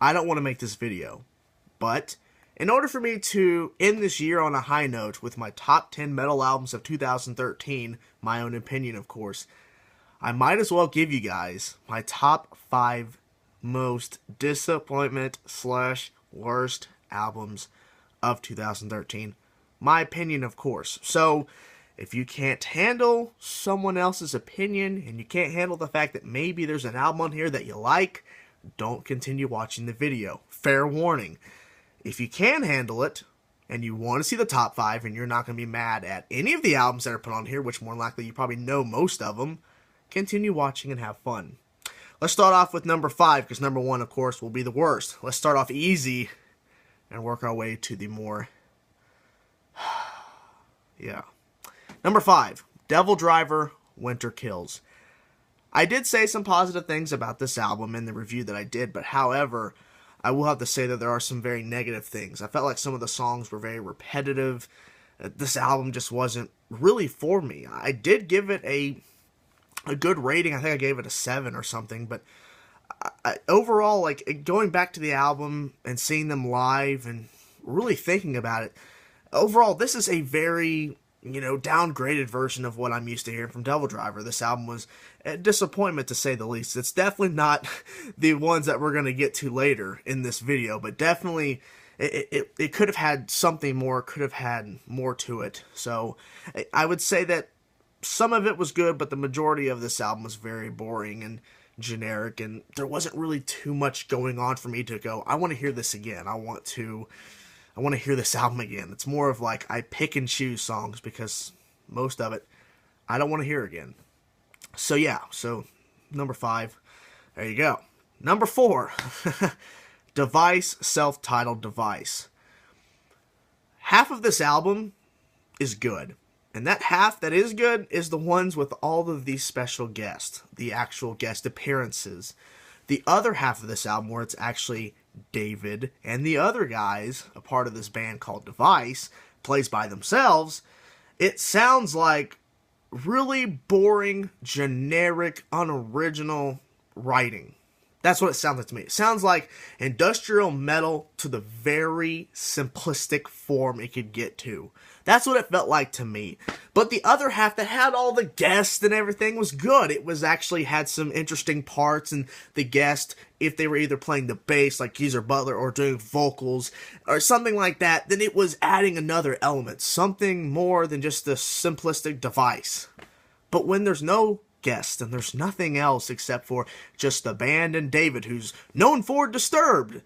I don't want to make this video, but in order for me to end this year on a high note with my top 10 metal albums of 2013, my own opinion of course, I might as well give you guys my top 5 most disappointment / worst albums of 2013. My opinion of course. So if you can't handle someone else's opinion and you can't handle the fact that maybe there's an album on here that you like, don't continue watching the video. Fair warning. If you can handle it, and you want to see the top 5, and you're not going to be mad at any of the albums that are put on here, which more than likely you probably know most of them, continue watching and have fun. Let's start off with number 5, because number 1, of course, will be the worst. Let's start off easy and work our way to the more... yeah. Number 5, Devil Driver, Winter Kills. I did say some positive things about this album in the review that I did, but however, I will have to say that there are some very negative things. I felt like some of the songs were very repetitive. This album just wasn't really for me. I did give it a good rating. I think I gave it a 7 or something, but overall, like, going back to the album and seeing them live and really thinking about it, overall, this is a very, downgraded version of what I'm used to hearing from Devil Driver. This album was a disappointment, to say the least. It's definitely not the ones that we're going to get to later in this video, but definitely it could have had something more, could have had more to it. So I would say that some of it was good, but the majority of this album was very boring and generic, and there wasn't really too much going on for me to go, I want to hear this again. I want to hear this album again. It's more of like I pick and choose songs because most of it I don't want to hear again. So yeah, so number 5, there you go. Number 4, Device, self-titled Device. Half of this album is good, and that half that is good is the ones with all of these special guests, the actual guest appearances. The other half of this album, where it's actually David and the other guys, a part of this band called Device, plays by themselves, it sounds like really boring, generic, unoriginal writing. That's what it sounds like to me. It sounds like industrial metal to the very simplistic form it could get to. That's what it felt like to me. But the other half that had all the guests and everything was good. It was actually had some interesting parts, and the guest, if they were either playing the bass like Geezer Butler or doing vocals or something like that, then it was adding another element, something more than just the simplistic Device. But when there's no guest and there's nothing else except for just the band and David, who's known for Disturbed,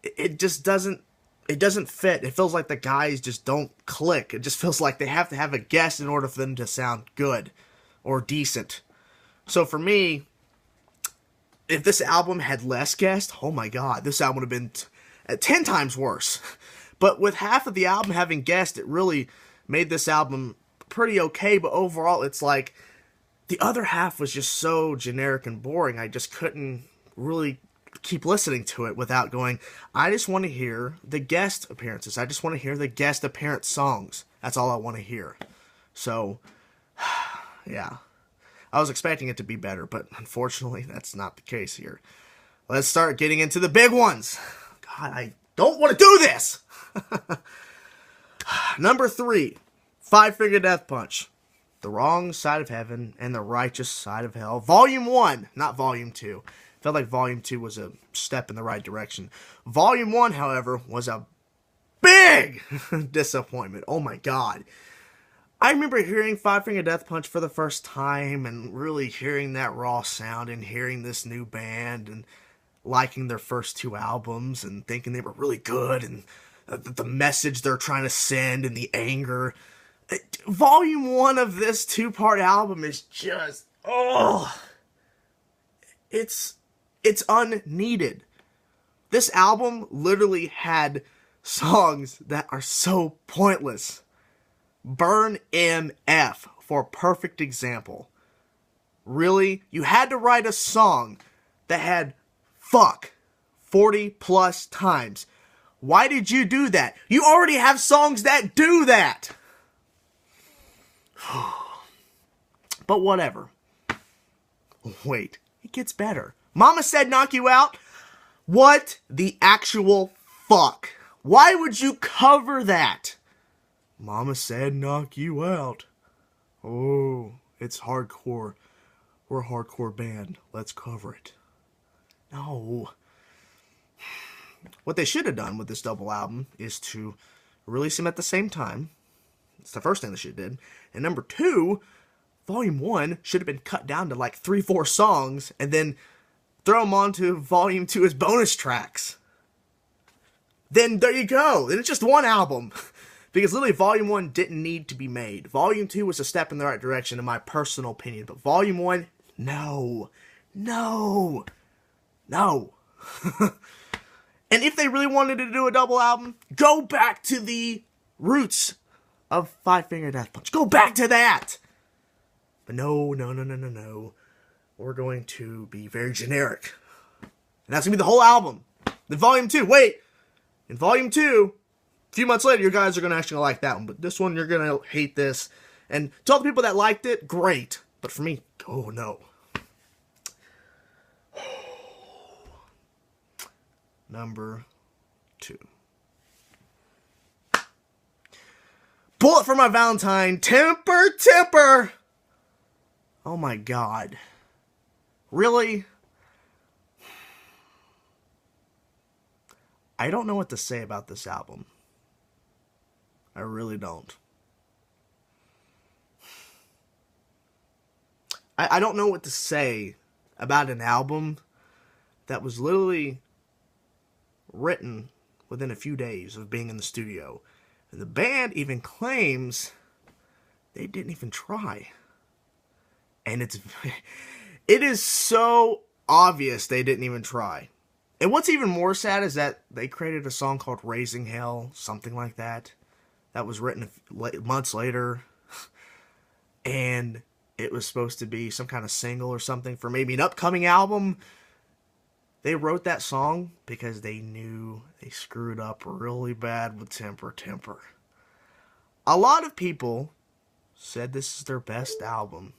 it just doesn't fit. It feels like the guys just don't click. It just feels like they have to have a guest in order for them to sound good or decent. So for me, if this album had less guests, oh my god, this album would have been 10 times worse. But with half of the album having guests, it really made this album pretty okay, but overall it's like the other half was just so generic and boring. I just couldn't really keep listening to it without going, I just want to hear the guest appearances. I just want to hear the guest appearance songs. That's all I want to hear. So, yeah. I was expecting it to be better, but unfortunately, that's not the case here. Let's start getting into the big ones. God, I don't want to do this! Number 3, Five Finger Death Punch. The Wrong Side of Heaven and the Righteous Side of Hell. Volume 1, not Volume 2. Felt like Volume 2 was a step in the right direction. Volume 1, however, was a big disappointment. Oh my god. I remember hearing Five Finger Death Punch for the first time and really hearing that raw sound and hearing this new band and liking their first 2 albums and thinking they were really good and the message they're trying to send and the anger. Volume 1 of this 2-part album is just, it's unneeded. This album literally had songs that are so pointless. Burn MF for a perfect example. Really? You had to write a song that had fuck 40 plus times. Why did you do that? You already have songs that do that. But whatever. Wait, it gets better. Mama Said Knock You Out What the actual fuck? Why would you cover that? Mama said knock you out. Oh, it's hardcore. We're a hardcore band. Let's cover it. No. What they should have done with this double album is to release them at the same time. It's the first thing they should have did. And number 2, Volume 1 should have been cut down to like 3-4 songs and then throw them onto Volume 2 as bonus tracks. Then there you go. Then it's just one album. Because literally Volume 1 didn't need to be made. Volume 2 was a step in the right direction in my personal opinion. But Volume 1, no. No. No. And if they really wanted to do a double album, go back to the roots of Five Finger Death Punch. Go back to that. But no. We're going to be very generic. And that's going to be the whole album. Then Volume 2, wait. In Volume 2, a few months later, you guys are going to actually like that one. But this one, you're going to hate this. And to all the people that liked it, great. But for me, oh no. Number 2. Bullet for My Valentine. Temper. Oh my god. Really? I don't know what to say about this album. I really don't. I don't know what to say about an album that was literally written within a few days of being in the studio. And the band even claims they didn't even try. And it is so obvious they didn't even try. And what's even more sad is that they created a song called Raising Hell, something like that. That was written months later. And it was supposed to be some kind of single or something for maybe an upcoming album. They wrote that song because they knew they screwed up really bad with Temper. A lot of people said this is their best album.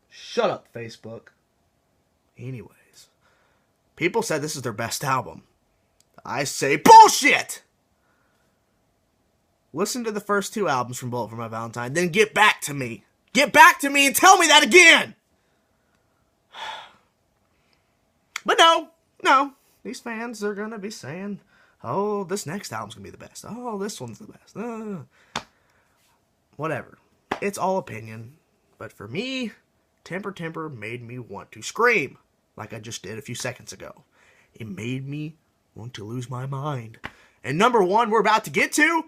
Shut up, Facebook. Anyways, people said this is their best album. I say bullshit! Listen to the first 2 albums from Bullet for My Valentine, then get back to me. Get back to me and tell me that again! But no. These fans are going to be saying, oh, this next album's going to be the best. Oh, this one's the best. Whatever. It's all opinion. But for me, Temper made me want to scream, like I just did a few seconds ago. It made me want to lose my mind. And number 1 we're about to get to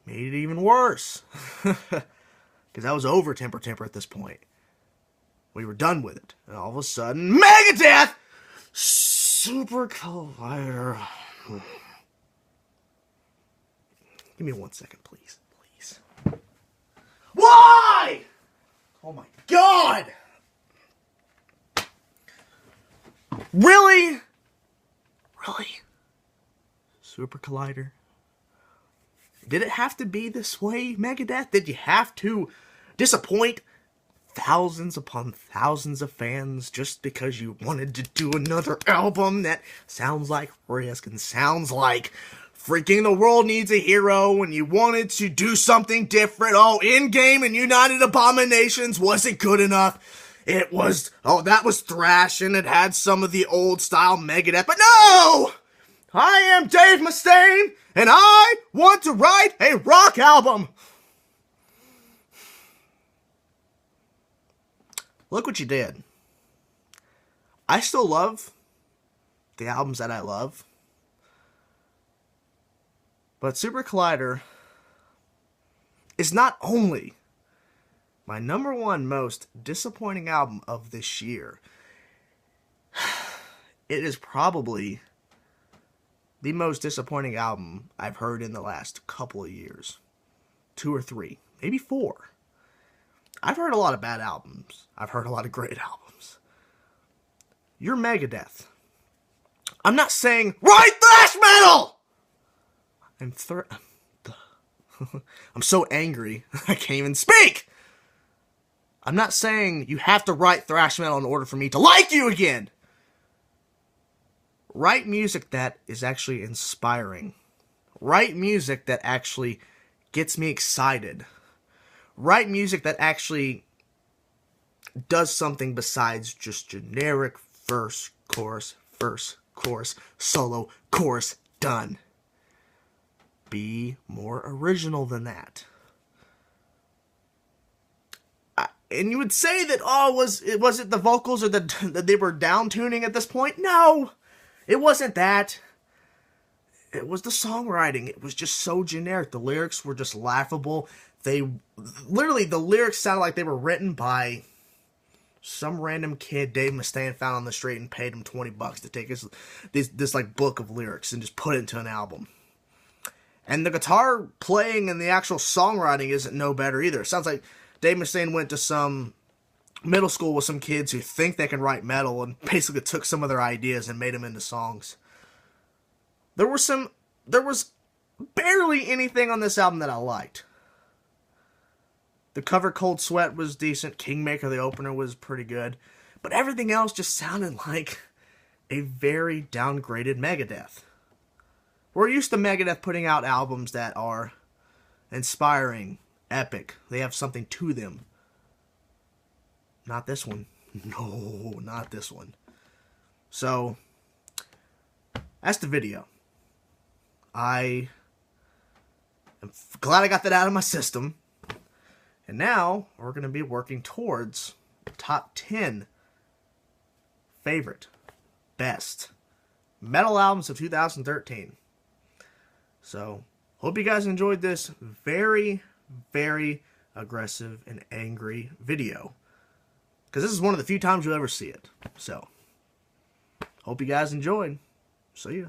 made it even worse. Because I was over Temper at this point. We were done with it. And all of a sudden, Megadeth! Super Collider. Give me 1 second, please. Why? Oh my god! Really? Super Collider? Did it have to be this way, Megadeth? Did you have to disappoint thousands upon thousands of fans just because you wanted to do another album that sounds like Risk and sounds like freaking The World Needs a Hero, and you wanted to do something different? Oh, In-Game and United Abominations wasn't good enough. It was, that was thrash and it had some of the old style Megadeth, but no! I am Dave Mustaine and I want to write a rock album. Look what you did. I still love the albums that I love. But Super Collider is not only my number 1 most disappointing album of this year. It is probably the most disappointing album I've heard in the last couple of years. 2 or 3, maybe 4. I've heard a lot of bad albums. I've heard a lot of great albums. You're Megadeth. I'm not saying write thrash metal! I'm so angry, I can't even speak! I'm not saying you have to write thrash metal in order for me to like you again! Write music that is actually inspiring. Write music that actually gets me excited. Write music that actually does something besides just generic verse, chorus, solo, chorus, done. Be more original than that. And you would say that, oh, was it the vocals or that they were down tuning at this point? No, it wasn't that. It was the songwriting. It was just so generic. The lyrics were just laughable. The lyrics sounded like they were written by some random kid Dave Mustaine found on the street and paid him $20 to take this like book of lyrics and just put it into an album. And the guitar playing and the actual songwriting isn't no better either. It sounds like Dave Mustaine went to some middle school with some kids who think they can write metal and basically took some of their ideas and made them into songs. There was barely anything on this album that I liked. The cover Cold Sweat was decent. Kingmaker, the opener, was pretty good. But everything else just sounded like a very downgraded Megadeth. We're used to Megadeth putting out albums that are inspiring, epic. They have something to them. Not this one. No, not this one. So, that's the video. I am glad I got that out of my system. And now, we're going to be working towards the top 10 favorite, best metal albums of 2013. So, hope you guys enjoyed this very, very aggressive and angry video. Because this is one of the few times you'll ever see it. So, hope you guys enjoyed. See ya.